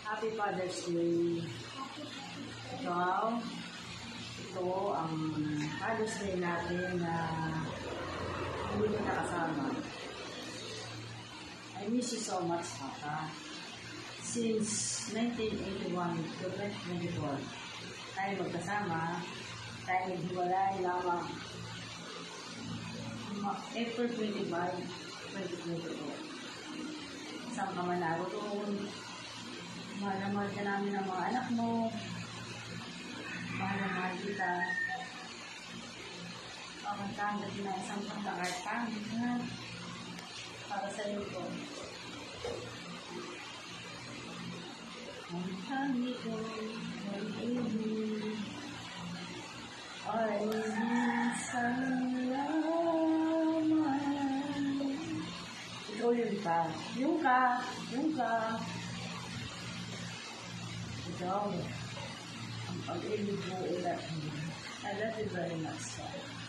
Happy Father's Day. Ikaw, ito ang Father's Day natin na hindi ko nakasama. I miss you so much, Papa. Since 1981 to 2024, tayo magkasama, tayo naghiwalay lamang April 25, 2024. Isang ka man naroon, mahal na mahal ka namin ang mga anak mo, mahal na mahal kita. Pakantahan ka din ang isang pangkakartang, para sa iyo ko. Ang tangi ko, ang ibig, ay minsan lamang. Ikaw yun ka. Yung ka. Ikaw, ang pag-ibig mo ulat. I love you very much, sir.